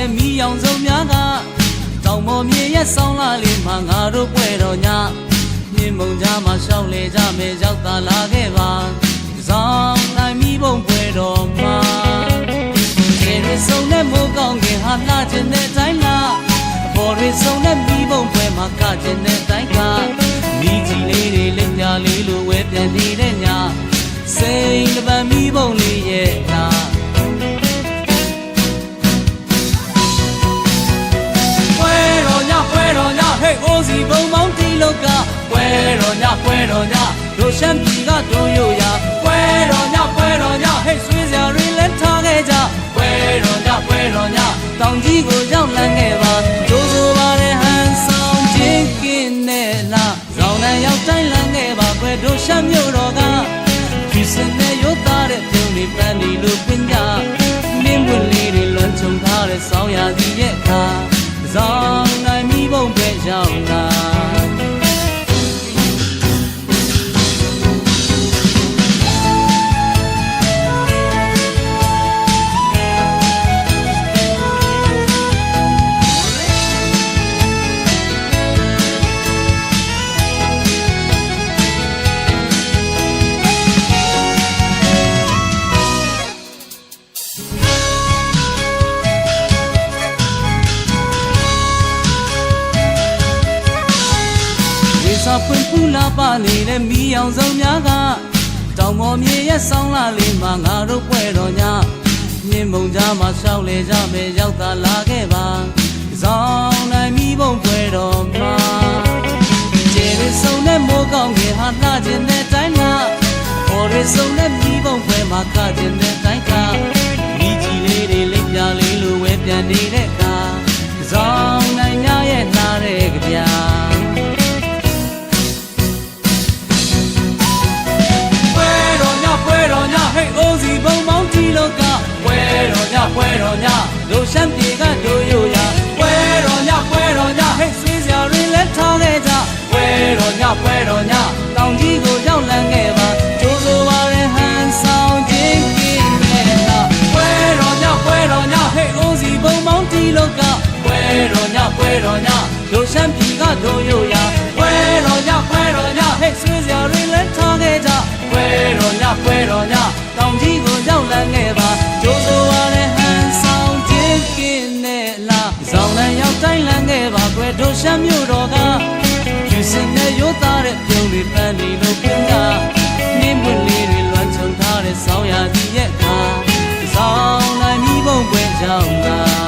တဲ့မီးရောင်စုံများကတောင်ပေါ်မြေရဲ့ဆောင်းလာလေးမှာငါတို့ပွဲတော်ညမြင်းမုံကြားမှာရှောက်လေကြမယ်ရောက်သာလာခဲ့ပါဆောင်းတိုင်းမီးပုံပွဲတော်မှာကျေရစုံတဲ့မိုးကောင်းကင်ဟာလှကျင်တဲ့တိုင်းလားအပေါ်ရစုံတဲ့မီးပုံပွဲမှာကကျင်တဲ့တိုင်းကမီးကြီးလေးတွေလက်ပြလေးလိုဝဲပြန်နေတဲ့ညစိန်တပံမီးပုံလေးရဲ့လားဟဲ့အိုးစီဘုံမောင်းတီလောက်ကပွဲတော်ညတို့ရှမ်းပြည်ကတို့ရိုးရာပွဲတော်ညဟဲ့ဆွေးစရာတွေလည်းထားခဲ့ကြပွဲတော်ညတောင်ကြီးကိုရောက်လန်းခဲ့ပါကြိုးဆိုပါတဲ့ဟန်ဆောင်ချင်းကင်းနဲ့လားဇောင်းနဲ့ရောက်တိုင်းလန်းခဲ့ပါပွဲတို့ရှမ်းမြို့တော်ကဒီစနေရိုးသားတဲ့ပြုံးလေးပန်းဒီလိုပင်ကြနင်းပွင့်လေးတွေလွန်ချုံထားတဲ့ဆောင်းရာသီရဲ့အခါဇောင်းနိုင်မိဘုံပဲရောက်လာစာဖွင့်ဖူးလာပါနေတဲ့မီးအောင်စုံများကတောင်ပေါ်မြေရဲ့ဆောင်းလာလေးမှာငါတို့ပွဲတော်ညမြင်းမုံကြားမှာရှောက်လေကြမယ်ရောက်သာလာခဲ့ပါဇောင်းနိုင်မီးပုံပွဲတော်မှာကျေရစုံတဲ့မိုးကောင်းကင်ဟာလှကျင်တဲ့တိုင်းလားပေါ်ရစုံတဲ့မီးပုံပွဲမှာကကျင်တဲ့တိုင်းကမီးကြီးလေးတွေလက်ပြလေးလိုဝဲပြန်နေတဲ့အခါဇောင်းနိုင်များရဲ့နားတဲ့ကြပြဟဲ့အိုးစီဘုံမောင်းတီလောက်ကပွဲတော်ညတို့ရှမ်းပြည်ကတို့ရိုးရာပွဲတော်ညဟဲ့ဆွေးစရာတွေလည်းထားခဲ့ကြပွဲတော်ညတောင်ကြီးကိုရောက်လန်းခဲ့ပါကြိုးဆိုပါတဲ့ဟန်ဆောင်ချင်းကင်းနဲ့လားပွဲတော်ညဟဲ့အိုးစီဘုံမောင်းတီလောက်ကပွဲတော်ညတို့ရှမ်းပြည်ကတို့ရိုးရာပွဲတော်ညဟဲ့ဆွေးစရာတွေလည်းထားခဲ့ကြပွဲတော်ညတောင်ကြီးကိုရောက်လန်းခဲ့ပါကြိုးဆိုပါတဲ့ဟန်ဆောင်ချင်းကင်းနဲ့လားဇောင်းနဲ့ရောက်တိုင်းလန်းခဲ့ပါကွယ်တို့ရှမ်းမြို့တော်ကယူစင်နဲ့ရိုးသားတဲ့ပြုံးလေးပန်းဒီလိုပြင်းကြနင်းပွင့်လေးတွေလွှမ်းချုံထားတဲ့ဆောင်းရာသီရဲ့အခါဇောင်းနိုင်မီးပုံပွဲကြောင့်လား